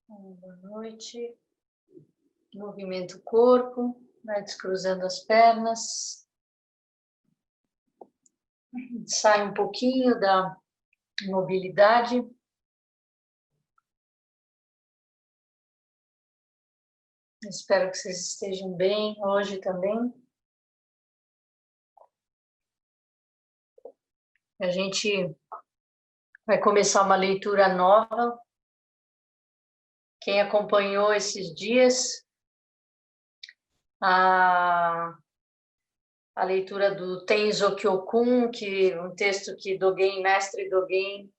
Boa noite. Movimento o corpo, vai descruzando as pernas. Sai um pouquinho da mobilidade. Espero que vocês estejam bem hoje também. A gente vai começar uma leitura nova. Quem acompanhou esses dias a leitura do Tenzo Kyokun, um texto que Dogen, mestre Dogen,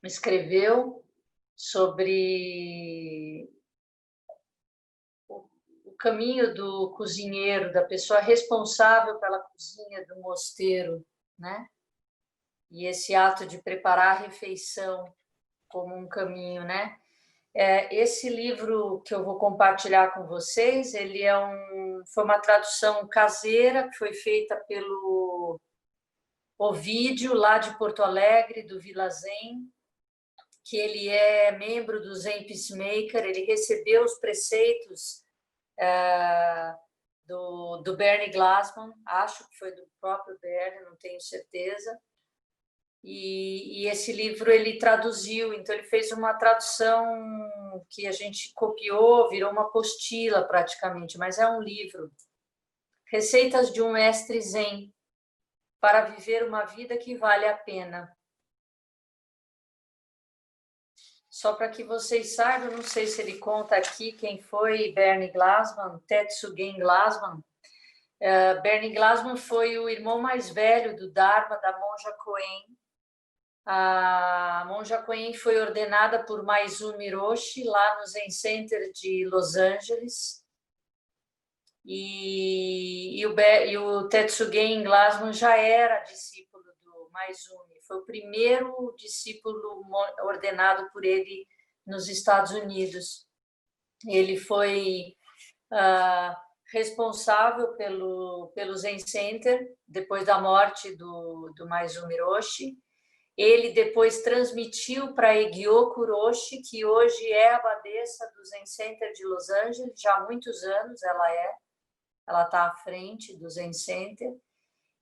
escreveu sobre o caminho do cozinheiro, da pessoa responsável pela cozinha do mosteiro, né? E esse ato de preparar a refeição como um caminho, né? Esse livro que eu vou compartilhar com vocês, foi uma tradução caseira que foi feita pelo Ovídio, lá de Porto Alegre, do Vila Zen, que ele é membro do Zen Peacemaker. Ele recebeu os preceitos do Bernie Glassman, acho que foi do próprio Bernie, não tenho certeza. E esse livro ele traduziu, então ele fez uma tradução que a gente copiou, virou uma apostila praticamente, mas é um livro. Receitas de um mestre Zen para viver uma vida que vale a pena. Só para que vocês saibam, não sei se ele conta aqui quem foi Bernie Glassman, Tetsugen Glassman. Bernie Glassman foi o irmão mais velho do Dharma, da monja Koen. A monja Koen foi ordenada por Maizumi Roshi, lá no Zen Center de Los Angeles. E o Tetsugen Glassman já era discípulo do Maizumi. Foi o primeiro discípulo ordenado por ele nos Estados Unidos. Ele foi responsável pelo Zen Center, depois da morte do Maizumi Roshi. Ele depois transmitiu para Egyo Kuroshi, que hoje é a abadesa do Zen Center de Los Angeles, já há muitos anos ela está à frente do Zen Center.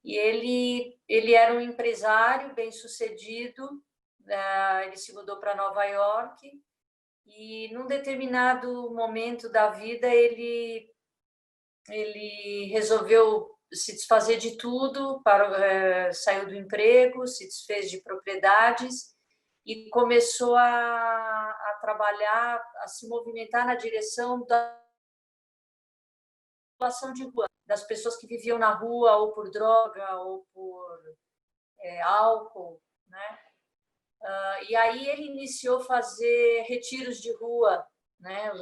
E ele era um empresário bem-sucedido, ele se mudou para Nova York e, num determinado momento da vida, ele resolveu se desfazer de tudo, saiu do emprego, se desfez de propriedades e começou a trabalhar, a se movimentar na direção da população de rua, das pessoas que viviam na rua ou por droga ou por álcool, né? E aí ele iniciou a fazer retiros de rua, né?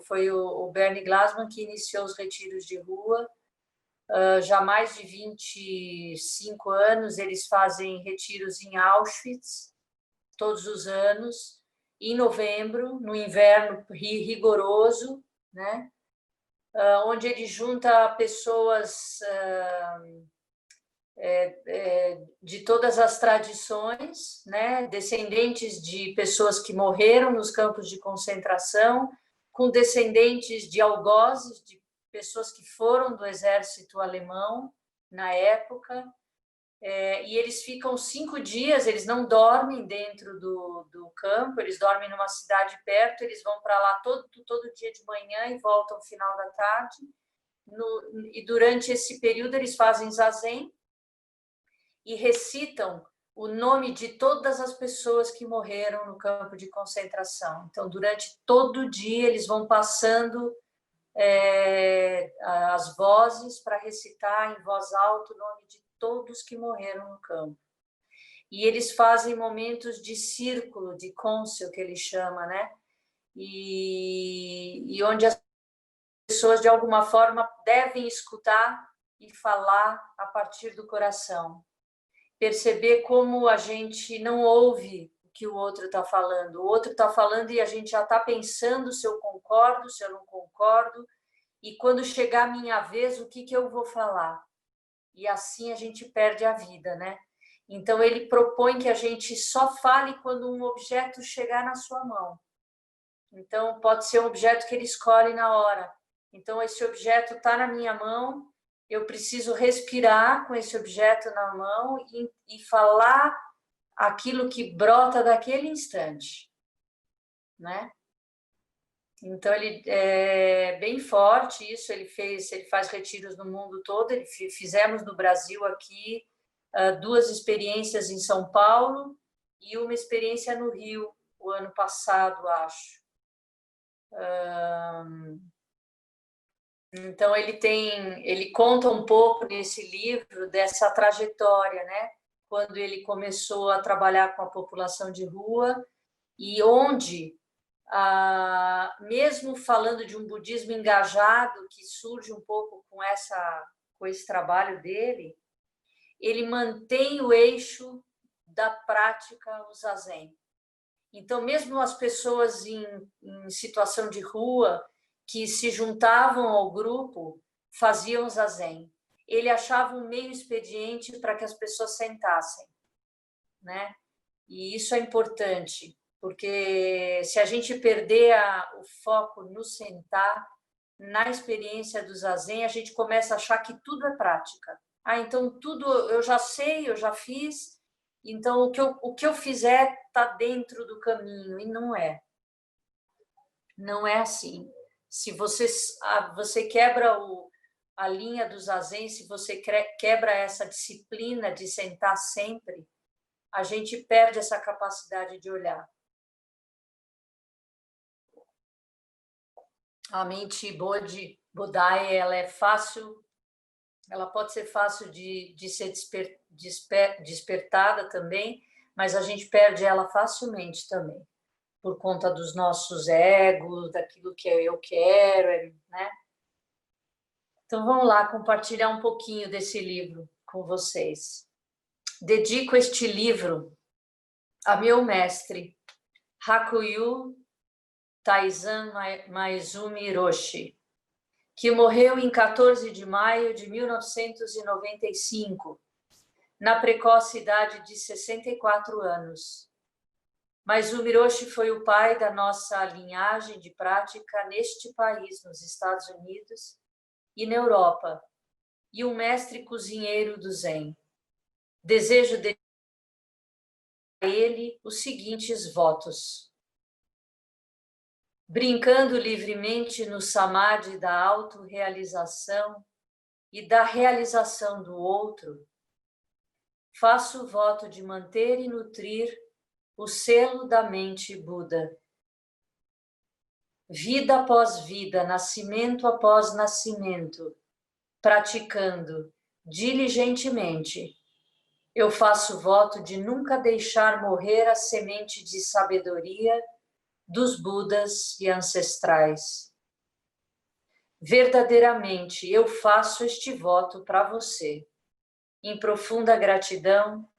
Foi o Bernie Glassman que iniciou os retiros de rua. Já há mais de 25 anos, eles fazem retiros em Auschwitz, todos os anos, em novembro, no inverno rigoroso, né? Onde ele junta pessoas de todas as tradições, né? Descendentes de pessoas que morreram nos campos de concentração, com descendentes de algozes, de pessoas que foram do exército alemão na época, e eles ficam 5 dias, eles não dormem dentro do campo, eles dormem numa cidade perto, eles vão para lá todo dia de manhã e voltam no final da tarde, e durante esse período eles fazem zazen e recitam o nome de todas as pessoas que morreram no campo de concentração. Então, durante todo o dia, eles vão passando as vozes para recitar em voz alta o nome de todos que morreram no campo. E eles fazem momentos de círculo, de côncil, que ele chama, né? E onde as pessoas, de alguma forma, devem escutar e falar a partir do coração. Perceber como a gente não ouve o que o outro está falando. O outro está falando e a gente já está pensando se eu concordo, se eu não concordo. E quando chegar a minha vez, o que eu vou falar? E assim a gente perde a vida, né? Então, ele propõe que a gente só fale quando um objeto chegar na sua mão. Então, pode ser um objeto que ele escolhe na hora. Então, esse objeto está na minha mão, eu preciso respirar com esse objeto na mão e falar aquilo que brota daquele instante, né? Então, ele é bem forte isso, ele faz retiros no mundo todo, fizemos no Brasil aqui 2 experiências em São Paulo e uma experiência no Rio, o ano passado, acho. Então, ele conta um pouco nesse livro dessa trajetória, né? Quando ele começou a trabalhar com a população de rua e onde, mesmo falando de um budismo engajado, que surge um pouco com esse trabalho dele, ele mantém o eixo da prática, o zazen. Então, mesmo as pessoas em situação de rua, que se juntavam ao grupo, faziam zazen. Ele achava um meio expediente para que as pessoas sentassem, né? E isso é importante, porque se a gente perder o foco no sentar, na experiência do zazen, a gente começa a achar que tudo é prática. Então tudo eu já sei, eu já fiz, então o que eu fizer está dentro do caminho, e não é. Não é assim. Se você quebra a linha do zazen, se você quebra essa disciplina de sentar sempre, a gente perde essa capacidade de olhar. A mente Bodhi, ela é fácil, ela pode ser fácil de ser despertada também, mas a gente perde ela facilmente também, por conta dos nossos egos, daquilo que eu quero, né? Então, vamos lá compartilhar um pouquinho desse livro com vocês. Dedico este livro a meu mestre, Hakuyu Taizan Maezumi Hiroshi, que morreu em 14 de maio de 1995, na precoce idade de 64 anos. Maezumi Hiroshi foi o pai da nossa linhagem de prática neste país, nos Estados Unidos e na Europa, e um mestre cozinheiro do Zen. Desejo de a ele os seguintes votos. Brincando livremente no samadhi da autorrealização e da realização do outro, faço o voto de manter e nutrir o selo da mente Buda. Vida após vida, nascimento após nascimento, praticando diligentemente, eu faço voto de nunca deixar morrer a semente de sabedoria dos Budas e ancestrais. Verdadeiramente, eu faço este voto para você. Em profunda gratidão,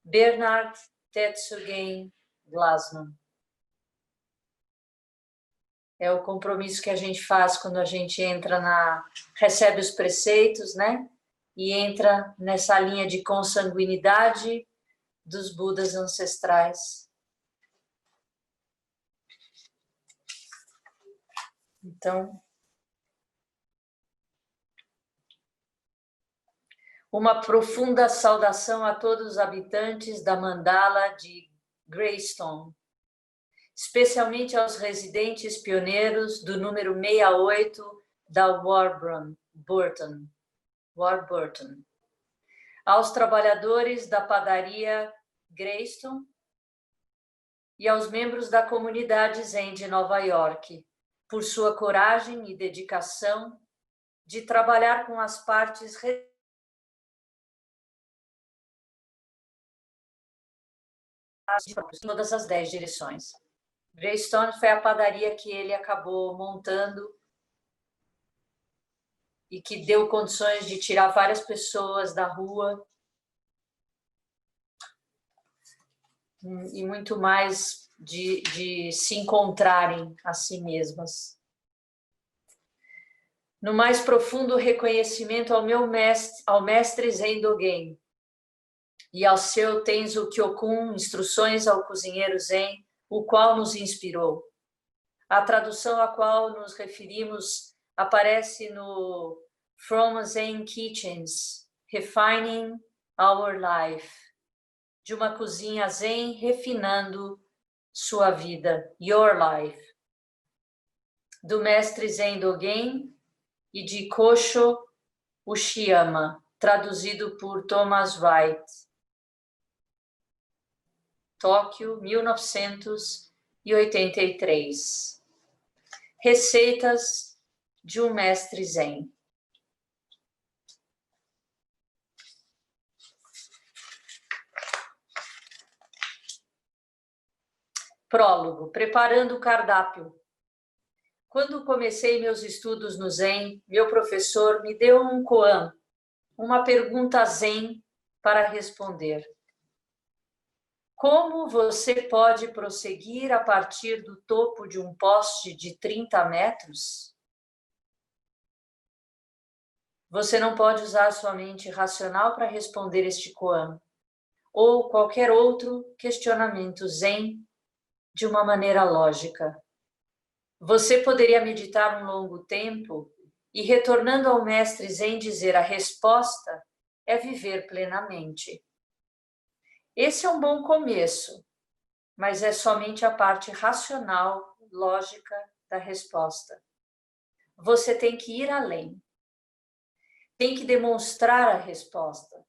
Bernard Tetsugen Glasman. É o compromisso que a gente faz quando a gente recebe os preceitos, né? E entra nessa linha de consanguinidade dos Budas ancestrais. Então, uma profunda saudação a todos os habitantes da mandala de Greystone, especialmente aos residentes pioneiros do número 68 da Warburton, aos trabalhadores da padaria Greystone e aos membros da comunidade Zen de Nova York, por sua coragem e dedicação de trabalhar com as partes em todas as 10 direções. Greystone foi a padaria que ele acabou montando e que deu condições de tirar várias pessoas da rua e muito mais de se encontrarem a si mesmas. No mais profundo reconhecimento ao mestre Zen Dogen e ao seu Tenzo Kyokun, instruções ao cozinheiro Zen, o qual nos inspirou. A tradução a qual nos referimos aparece no From Zen Kitchens, Refining Our Life, de uma cozinha Zen refinando sua vida, Your Life, do mestre Zen Dogen e de Kosho Uchiyama, traduzido por Thomas Wright. Tóquio, 1983. Receitas de um mestre Zen. Prólogo, preparando o cardápio. Quando comecei meus estudos no Zen, meu professor me deu um koan, uma pergunta Zen para responder. Como você pode prosseguir a partir do topo de um poste de 30 metros? Você não pode usar sua mente racional para responder este koan, ou qualquer outro questionamento Zen de uma maneira lógica. Você poderia meditar um longo tempo e, retornando ao mestre Zen, dizer: a resposta é viver plenamente. Esse é um bom começo, mas é somente a parte racional, lógica da resposta. Você tem que ir além. Tem que demonstrar a resposta.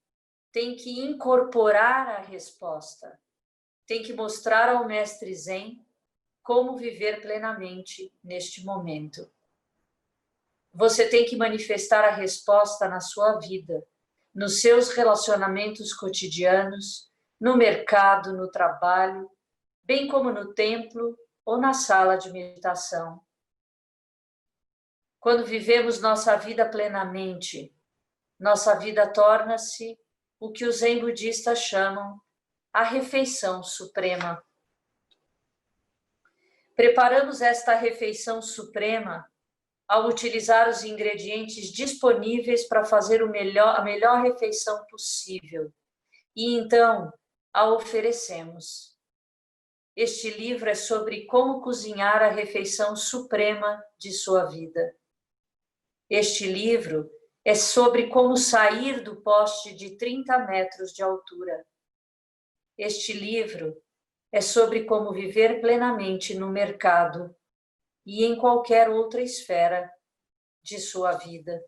Tem que incorporar a resposta. Tem que mostrar ao mestre Zen como viver plenamente neste momento. Você tem que manifestar a resposta na sua vida, nos seus relacionamentos cotidianos, no mercado, no trabalho, bem como no templo ou na sala de meditação. Quando vivemos nossa vida plenamente, nossa vida torna-se o que os zen budistas chamam a refeição suprema. Preparamos esta refeição suprema ao utilizar os ingredientes disponíveis para fazer a melhor refeição possível. E então a oferecemos. Este livro é sobre como cozinhar a refeição suprema de sua vida. Este livro é sobre como sair do poste de 30 metros de altura. Este livro é sobre como viver plenamente no mercado e em qualquer outra esfera de sua vida.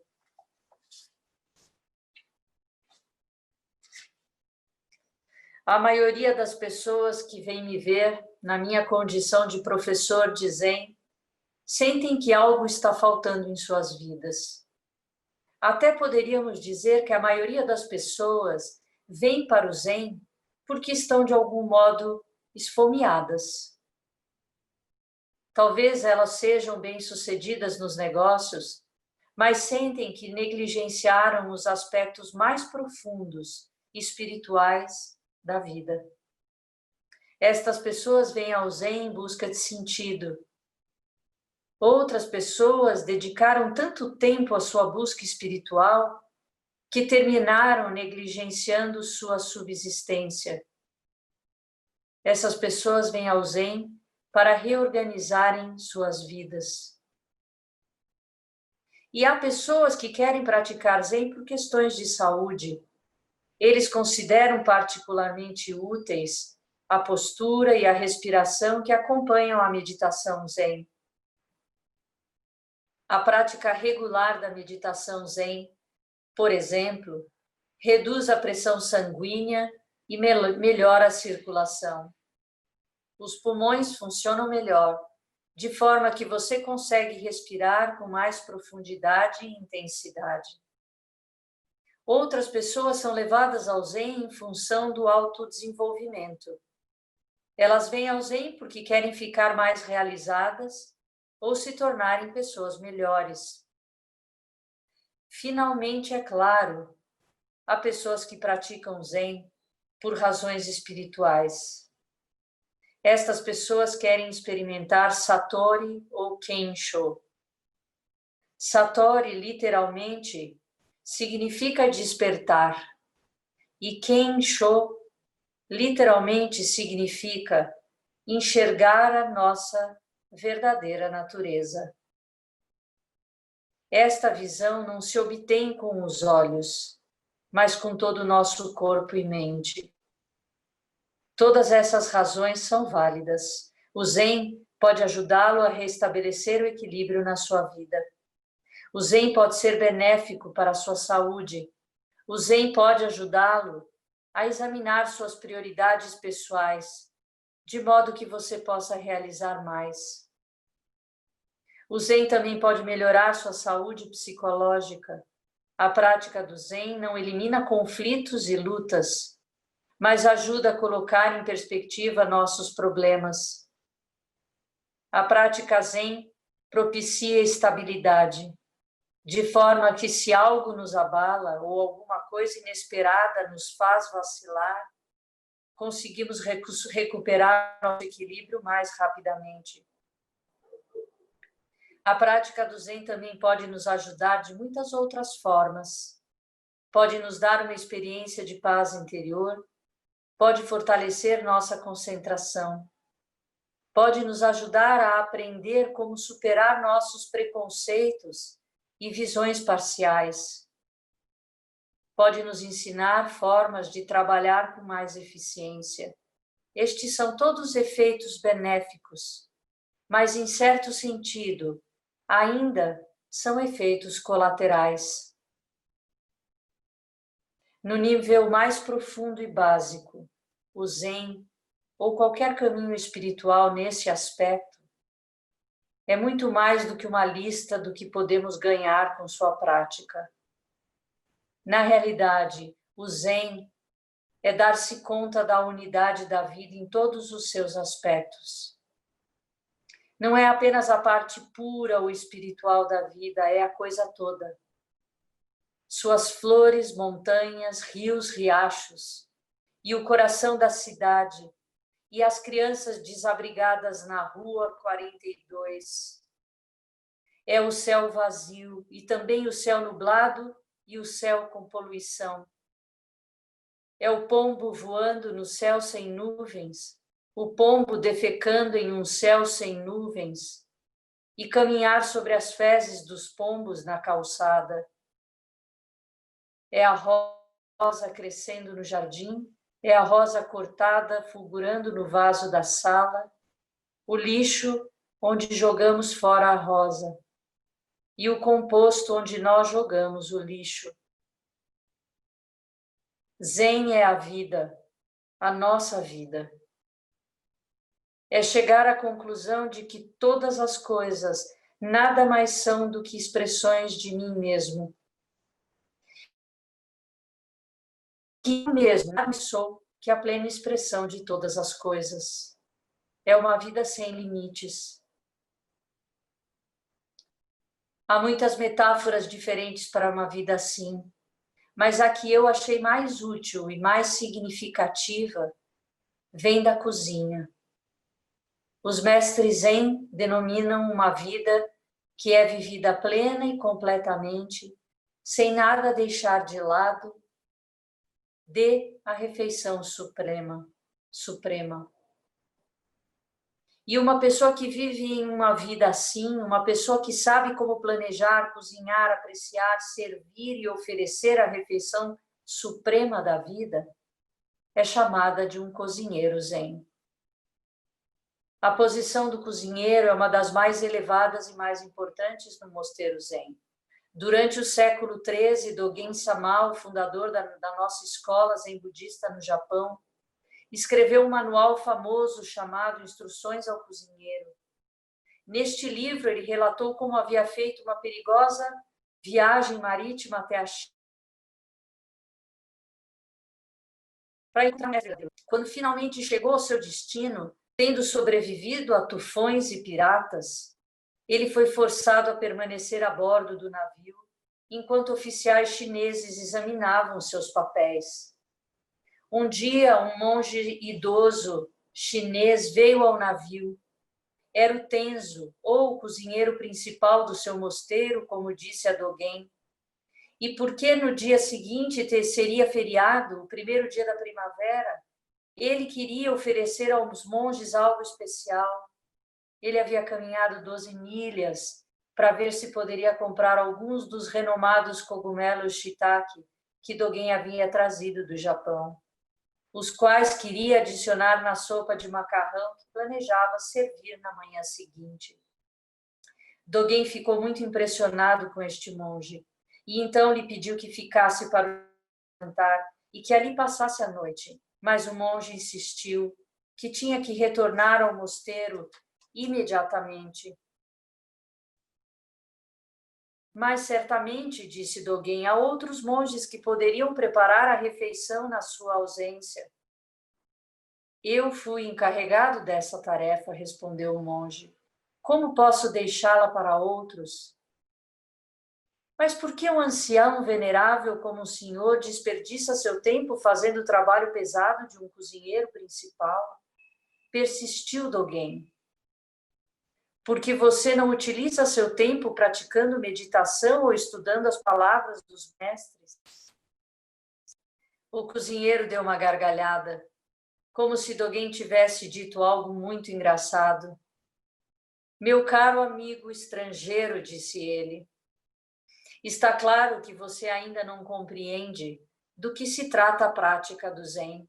A maioria das pessoas que vêm me ver na minha condição de professor de Zen sentem que algo está faltando em suas vidas. Até poderíamos dizer que a maioria das pessoas vem para o Zen porque estão de algum modo esfomeadas. Talvez elas sejam bem-sucedidas nos negócios, mas sentem que negligenciaram os aspectos mais profundos e espirituais da vida. Estas pessoas vêm ao Zen em busca de sentido. Outras pessoas dedicaram tanto tempo à sua busca espiritual que terminaram negligenciando sua subsistência. Essas pessoas vêm ao Zen para reorganizarem suas vidas. E há pessoas que querem praticar Zen por questões de saúde. Eles consideram particularmente úteis a postura e a respiração que acompanham a meditação Zen. A prática regular da meditação Zen, por exemplo, reduz a pressão sanguínea e melhora a circulação. Os pulmões funcionam melhor de forma que você consegue respirar com mais profundidade e intensidade. Outras pessoas são levadas ao Zen em função do autodesenvolvimento. Elas vêm ao Zen porque querem ficar mais realizadas ou se tornarem pessoas melhores. Finalmente, é claro, há pessoas que praticam Zen por razões espirituais. Estas pessoas querem experimentar Satori ou Kensho. Satori, literalmente, significa despertar, e Kensho, literalmente, significa enxergar a nossa verdadeira natureza. Esta visão não se obtém com os olhos, mas com todo o nosso corpo e mente. Todas essas razões são válidas. O Zen pode ajudá-lo a restabelecer o equilíbrio na sua vida. O Zen pode ser benéfico para a sua saúde. O Zen pode ajudá-lo a examinar suas prioridades pessoais, de modo que você possa realizar mais. O Zen também pode melhorar sua saúde psicológica. A prática do Zen não elimina conflitos e lutas, mas ajuda a colocar em perspectiva nossos problemas. A prática Zen propicia estabilidade, de forma que se algo nos abala ou alguma coisa inesperada nos faz vacilar, conseguimos recuperar nosso equilíbrio mais rapidamente. A prática do Zen também pode nos ajudar de muitas outras formas. Pode nos dar uma experiência de paz interior, pode fortalecer nossa concentração, pode nos ajudar a aprender como superar nossos preconceitos e visões parciais. Pode nos ensinar formas de trabalhar com mais eficiência. Estes são todos efeitos benéficos, mas em certo sentido, ainda são efeitos colaterais. No nível mais profundo e básico, o Zen, ou qualquer caminho espiritual nesse aspecto, é muito mais do que uma lista do que podemos ganhar com sua prática. Na realidade, o Zen é dar-se conta da unidade da vida em todos os seus aspectos. Não é apenas a parte pura ou espiritual da vida, é a coisa toda. Suas flores, montanhas, rios, riachos, e o coração da cidade, e as crianças desabrigadas na rua 42. É o céu vazio, e também o céu nublado e o céu com poluição. É o pombo voando no céu sem nuvens, o pombo defecando em um céu sem nuvens, e caminhar sobre as fezes dos pombos na calçada. É a rosa crescendo no jardim, é a rosa cortada fulgurando no vaso da sala, o lixo onde jogamos fora a rosa, e o composto onde nós jogamos o lixo. Zen é a vida, a nossa vida. É chegar à conclusão de que todas as coisas nada mais são do que expressões de mim mesmo. Que eu mesmo nada sou que a plena expressão de todas as coisas. É uma vida sem limites. Há muitas metáforas diferentes para uma vida assim, mas a que eu achei mais útil e mais significativa vem da cozinha. Os mestres Zen denominam uma vida que é vivida plena e completamente, sem nada deixar de lado, de a refeição suprema. E uma pessoa que vive em uma vida assim, uma pessoa que sabe como planejar, cozinhar, apreciar, servir e oferecer a refeição suprema da vida, é chamada de um cozinheiro Zen. A posição do cozinheiro é uma das mais elevadas e mais importantes no mosteiro Zen. Durante o século XIII, Dogen Sama, o fundador da nossa escola Zen budista no Japão, escreveu um manual famoso chamado Instruções ao Cozinheiro. Neste livro, ele relatou como havia feito uma perigosa viagem marítima até a China para encontrar o mestre Deus. Quando finalmente chegou ao seu destino, tendo sobrevivido a tufões e piratas, ele foi forçado a permanecer a bordo do navio, enquanto oficiais chineses examinavam seus papéis. Um dia, um monge idoso chinês veio ao navio. Era o Tenzo, ou o cozinheiro principal do seu mosteiro, como disse a Dogen. E porque no dia seguinte seria feriado, o primeiro dia da primavera, ele queria oferecer aos monges algo especial. Ele havia caminhado 12 milhas para ver se poderia comprar alguns dos renomados cogumelos shiitake que Dogen havia trazido do Japão, os quais queria adicionar na sopa de macarrão que planejava servir na manhã seguinte. Dogen ficou muito impressionado com este monge e então lhe pediu que ficasse para o jantar e que ali passasse a noite. Mas o monge insistiu que tinha que retornar ao mosteiro imediatamente. Mas certamente, disse Dogen, há outros monges que poderiam preparar a refeição na sua ausência. Eu fui encarregado dessa tarefa, respondeu o monge. Como posso deixá-la para outros? Mas por que um ancião venerável como o senhor desperdiça seu tempo fazendo o trabalho pesado de um cozinheiro principal? Persistiu Dogen. Porque você não utiliza seu tempo praticando meditação ou estudando as palavras dos mestres? O cozinheiro deu uma gargalhada, como se Dogen tivesse dito algo muito engraçado. Meu caro amigo estrangeiro, disse ele, está claro que você ainda não compreende do que se trata a prática do Zen.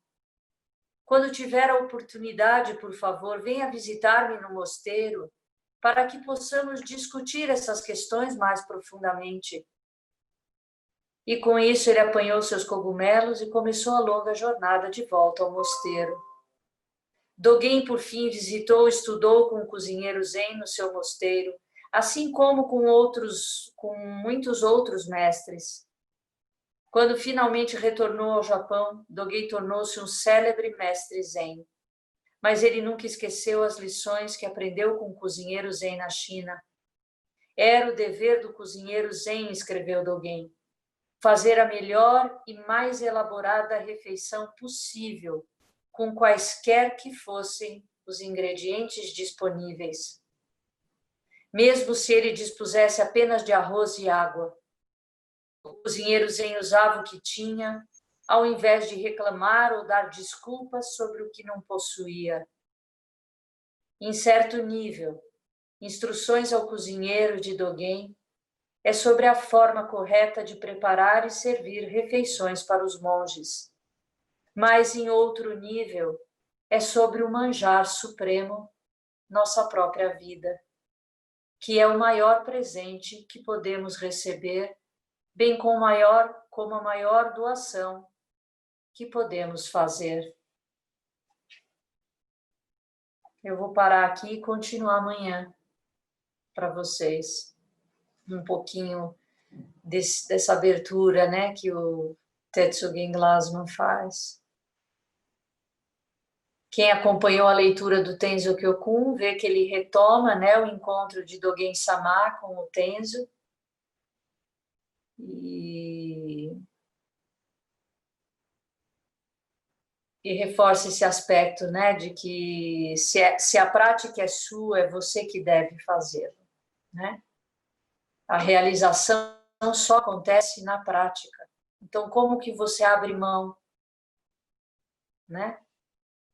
Quando tiver a oportunidade, por favor, venha visitar-me no mosteiro para que possamos discutir essas questões mais profundamente. E com isso ele apanhou seus cogumelos e começou a longa jornada de volta ao mosteiro. Dogen, por fim, visitou e estudou com o cozinheiro Zen no seu mosteiro, assim como com muitos outros mestres. Quando finalmente retornou ao Japão, Dogen tornou-se um célebre mestre Zen. Mas ele nunca esqueceu as lições que aprendeu com o cozinheiro Zen na China. Era o dever do cozinheiro Zen, escreveu Dogen, fazer a melhor e mais elaborada refeição possível, com quaisquer que fossem os ingredientes disponíveis. Mesmo se ele dispusesse apenas de arroz e água, o cozinheiro Zen usava o que tinha, ao invés de reclamar ou dar desculpas sobre o que não possuía. Em certo nível, Instruções ao cozinheiro de Dogen é sobre a forma correta de preparar e servir refeições para os monges. Mas em outro nível, é sobre o manjar supremo, nossa própria vida, que é o maior presente que podemos receber, bem como a maior doação que podemos fazer. Eu vou parar aqui e continuar amanhã para vocês um pouquinho dessa abertura, né, que o Tetsugen Glassman faz. Quem acompanhou a leitura do Tenzo Kyokun vê que ele retoma, né, o encontro de Dogen-sama com o Tenzo e reforça esse aspecto, né, de que se a prática é sua, é você que deve fazê-la, né? A realização só acontece na prática. Então, como que você abre mão, né,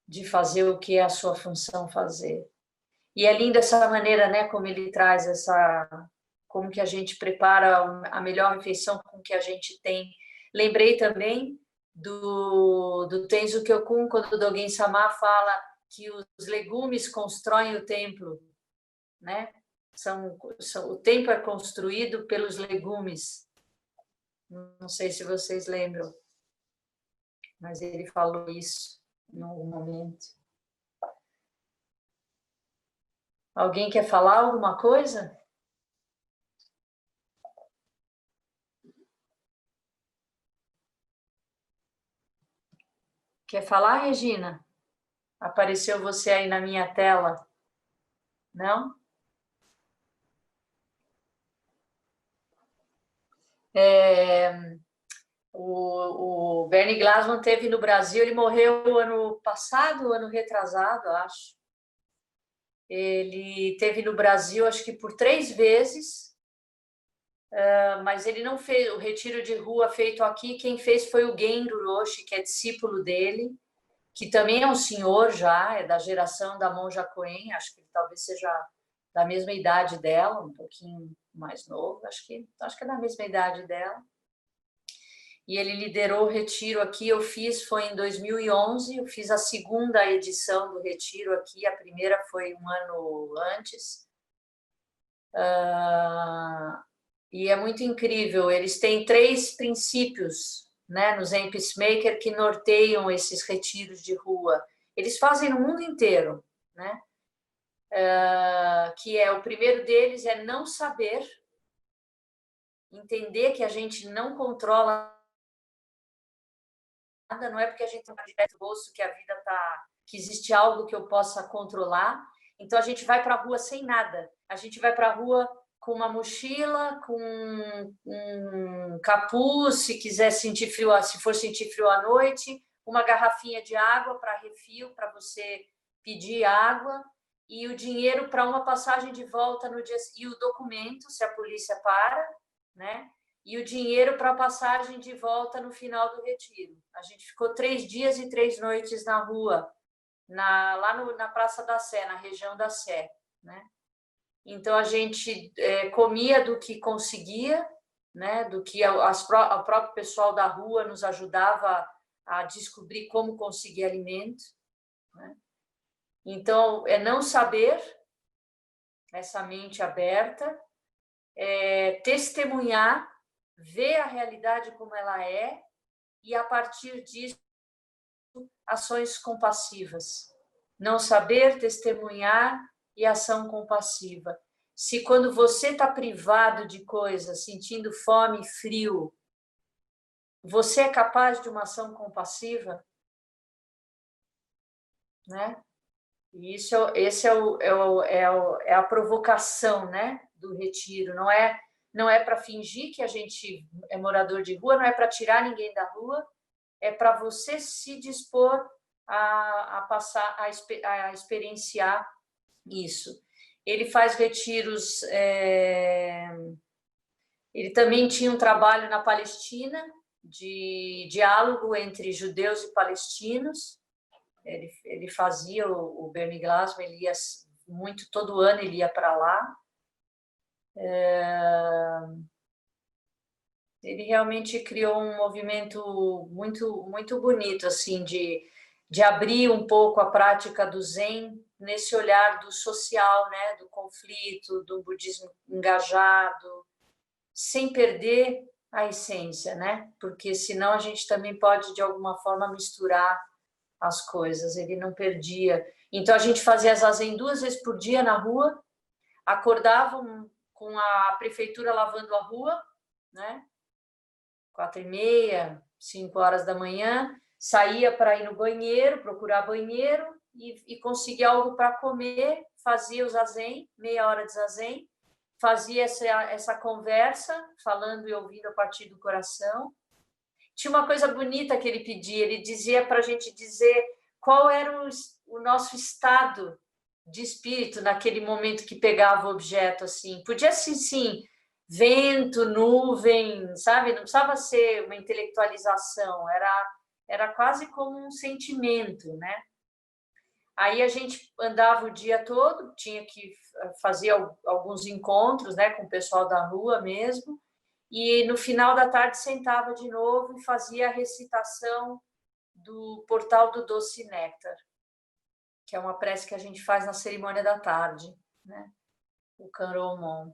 de fazer o que é a sua função fazer? E é linda essa maneira, né, como ele traz como que a gente prepara a melhor refeição com que a gente tem. Lembrei também do Tenzo Kyokun, quando o Dogen-sama fala que os legumes constroem o templo, né? O templo é construído pelos legumes. Não sei se vocês lembram, mas ele falou isso em algum momento. Alguém quer falar alguma coisa? Quer falar, Regina? Apareceu você aí na minha tela? Não? O Bernie Glassman teve no Brasil, ele morreu ano passado, ano retrasado, acho. Ele teve no Brasil, acho que por 3 vezes, mas ele não fez o retiro de rua feito aqui. Quem fez foi o Gendo Roshi, que é discípulo dele, que também é um senhor já, é da geração da Monja Coen, acho que ele talvez seja da mesma idade dela, um pouquinho mais novo, acho que é da mesma idade dela. E ele liderou o retiro aqui, eu fiz, foi em 2011, eu fiz a segunda edição do retiro aqui, a primeira foi um ano antes. E é muito incrível, eles têm 3 princípios, né, no Zen Peacemaker que norteiam esses retiros de rua. Eles fazem no mundo inteiro, né? Que é, o primeiro deles é não saber, entender que a gente não controla nada, não é porque a gente tem um direto bolso que a vida tá, que existe algo que eu possa controlar. Então a gente vai para a rua sem nada. A gente vai para a rua com uma mochila, com um capuz, se quiser sentir frio, se for sentir frio à noite, uma garrafinha de água para refil, para você pedir água, e o dinheiro para uma passagem de volta no dia, e o documento, se a polícia para, né? E o dinheiro para a passagem de volta no final do retiro. A gente ficou 3 dias e 3 noites na rua, na Praça da Sé, na região da Sé, né? Então a gente comia do que conseguia, né? Do que o próprio pessoal da rua nos ajudava a descobrir como conseguir alimento, né? Então é não saber, essa mente aberta, testemunhar, ver a realidade como ela é e, a partir disso, ações compassivas. Não saber, testemunhar e ação compassiva. Se quando você está privado de coisas, sentindo fome e frio, você é capaz de uma ação compassiva, né? E é a provocação, né, do retiro. Não é para fingir que a gente é morador de rua, não é para tirar ninguém da rua, é para você se dispor a passar, a experienciar isso. Ele faz retiros, ele também tinha um trabalho na Palestina, de diálogo entre judeus e palestinos. Ele fazia, o Bernie Glassman, ele ia muito, todo ano ele ia para lá. Ele realmente criou um movimento muito, muito bonito, assim, de abrir um pouco a prática do Zen nesse olhar do social, né, do conflito, do budismo engajado, sem perder a essência, né? Porque senão a gente também pode, de alguma forma, misturar as coisas. Ele não perdia. Então a gente fazia zazen 2 vezes por dia na rua, acordavam com a prefeitura lavando a rua, né? 4h30, 5 horas da manhã, saía para ir no banheiro, procurar banheiro e conseguir algo para comer, fazia o zazen, meia hora de zazen, fazia essa conversa, falando e ouvindo a partir do coração. Tinha uma coisa bonita que ele pedia, ele dizia para a gente dizer qual era o nosso estado de espírito naquele momento que pegava o objeto, assim. Podia ser, sim, vento, nuvem, sabe? Não precisava ser uma intelectualização, era quase como um sentimento, né? Aí a gente andava o dia todo, tinha que fazer alguns encontros, né, com o pessoal da rua mesmo, e no final da tarde sentava de novo e fazia a recitação do Portal do Doce Néctar, que é uma prece que a gente faz na cerimônia da tarde, né? O Kanromon.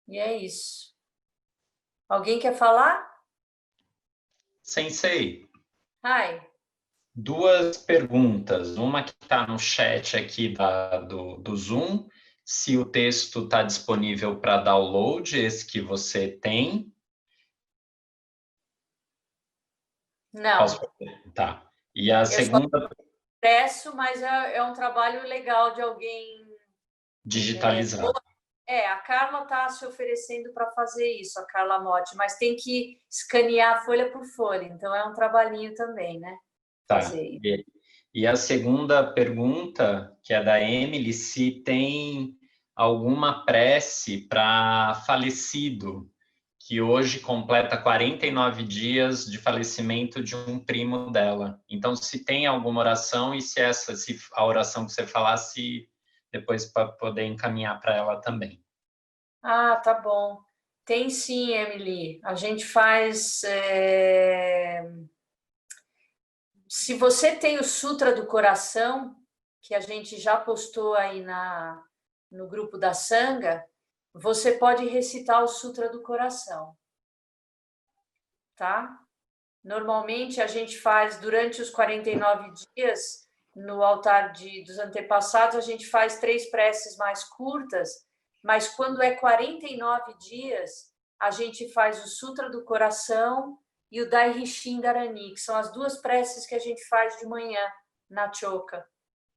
E é isso. Alguém quer falar? Sensei. Hi. duas perguntas. Uma que está no chat aqui do Zoom, se o texto está disponível para download, esse que você tem. Não. Posso... Tá. E a segunda... Peço, mas é um trabalho legal de alguém... Digitalizar. A Carla está se oferecendo para fazer isso, a Carla Motti, mas tem que escanear folha por folha, então é um trabalhinho também, né? Tá. E a segunda pergunta, que é da Emily, se tem alguma prece para falecido, que hoje completa 49 dias de falecimento de um primo dela. Então, se tem alguma oração e se a oração que você falasse, depois para poder encaminhar para ela também. Ah, tá bom. Tem sim, Emily. A gente faz... Se você tem o Sutra do Coração, que a gente já postou aí no grupo da Sangha, você pode recitar o Sutra do Coração, tá? Normalmente a gente faz durante os 49 dias, no altar dos antepassados, a gente faz 3 preces mais curtas, mas quando é 49 dias, a gente faz o Sutra do Coração e o Dairichin Dharani, que são as 2 preces que a gente faz de manhã na Choka.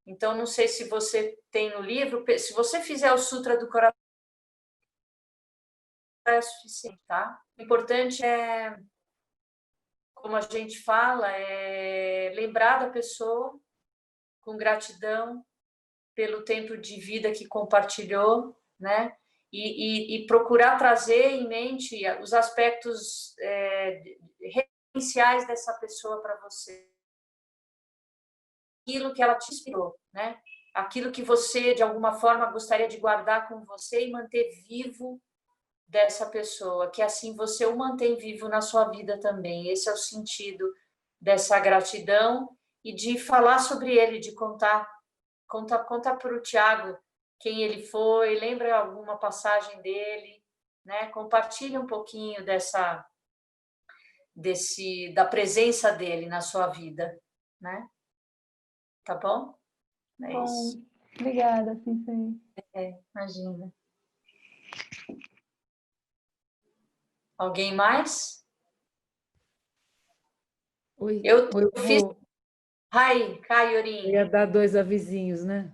Então, não sei se você tem no livro, se você fizer o Sutra do Coração, é suficiente, tá? O importante é, como a gente fala, é lembrar da pessoa com gratidão pelo tempo de vida que compartilhou, né? E procurar trazer em mente os aspectos referenciais dessa pessoa para você. Aquilo que ela te inspirou, né? Aquilo que você, de alguma forma, gostaria de guardar com você e manter vivo dessa pessoa, que assim você o mantém vivo na sua vida também. Esse é o sentido dessa gratidão e de falar sobre ele, de contar para o Tiago quem ele foi, lembra alguma passagem dele, né? Compartilha um pouquinho da presença dele na sua vida, né? Tá bom? É bom, isso. Obrigada, Sensei. Imagina. Alguém mais? Oi, Eu fiz. vou... Yorin. Eu ia dar 2 avisinhos, né?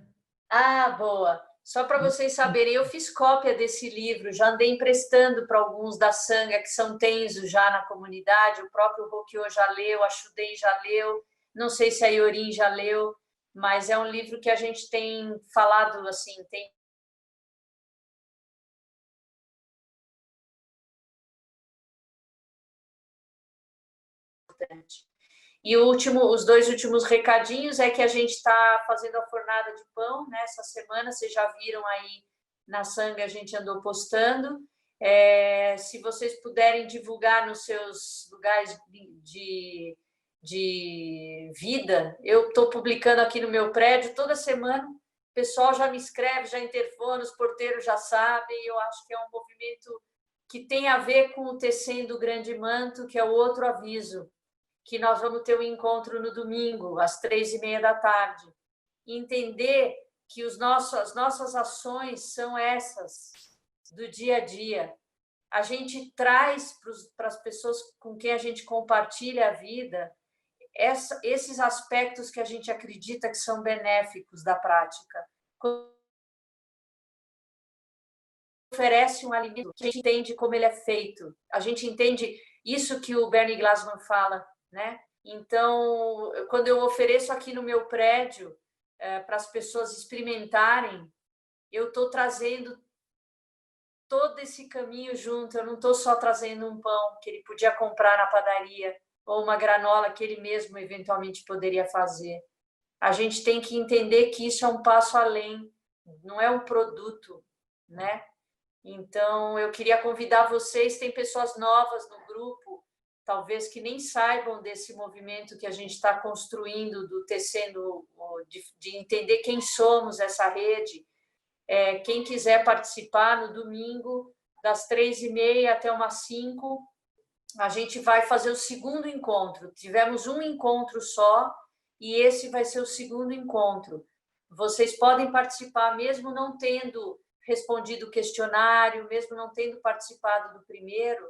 Ah, boa. Só para vocês saberem, eu fiz cópia desse livro, já andei emprestando para alguns da Sangha que são tensos já na comunidade, o próprio Rokyo já leu, a Shuden já leu, não sei se a Yorin já leu, mas é um livro que a gente tem falado, assim, tem importante. E os 2 últimos recadinhos é que a gente está fazendo a fornada de pão, né, essa semana, vocês já viram aí na Sangha, a gente andou postando. Se vocês puderem divulgar nos seus lugares de vida, eu estou publicando aqui no meu prédio toda semana, o pessoal já me escreve, já interfona, os porteiros já sabem, eu acho que é um movimento que tem a ver com o Tecendo o Grande Manto, que é o outro aviso, que nós vamos ter um encontro no domingo, às 3h30 da tarde. E entender que as nossas ações são essas, do dia a dia. A gente traz para as pessoas com quem a gente compartilha a vida esses aspectos que a gente acredita que são benéficos da prática. Oferece um alimento, a gente entende como ele é feito, a gente entende isso que o Bernie Glassman fala, né? Então, quando eu ofereço aqui no meu prédio para as pessoas experimentarem, eu estou trazendo todo esse caminho junto, eu não estou só trazendo um pão que ele podia comprar na padaria ou uma granola que ele mesmo eventualmente poderia fazer. A gente tem que entender que isso é um passo além, não é um produto, né? Então, eu queria convidar vocês, tem pessoas novas no grupo, talvez que nem saibam desse movimento que a gente está construindo, do tecendo, de entender quem somos, essa rede. Quem quiser participar no domingo, das 3h30 até umas 5, a gente vai fazer o segundo encontro. Tivemos um encontro só, e esse vai ser o segundo encontro. Vocês podem participar, mesmo não tendo respondido o questionário, mesmo não tendo participado do primeiro,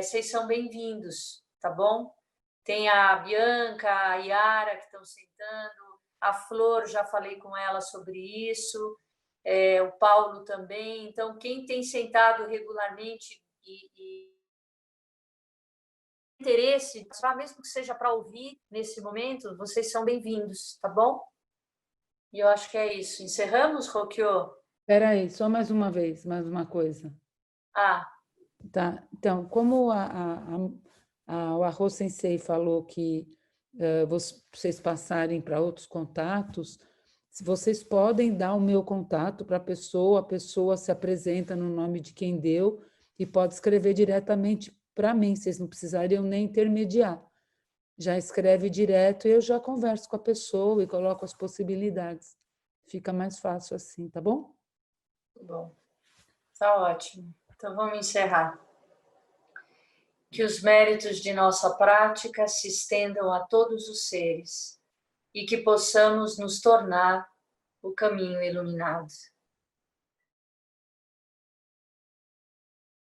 vocês são bem-vindos, tá bom? Tem a Bianca, a Yara que estão sentando, a Flor, já falei com ela sobre isso, o Paulo também. Então, quem tem sentado regularmente e interesse, mesmo que seja para ouvir nesse momento, vocês são bem-vindos, tá bom? E eu acho que é isso. Encerramos, Rokyo? Espera aí, só mais uma vez, mais uma coisa. Tá? Então, como o Arroz Sensei falou que vocês passarem para outros contatos, se vocês podem dar o meu contato para a pessoa se apresenta no nome de quem deu e pode escrever diretamente para mim, vocês não precisariam nem intermediar. Já escreve direto e eu já converso com a pessoa e coloco as possibilidades. Fica mais fácil assim, tá bom? Bom, tá ótimo. Então vamos encerrar. Que os méritos de nossa prática se estendam a todos os seres e que possamos nos tornar o caminho iluminado.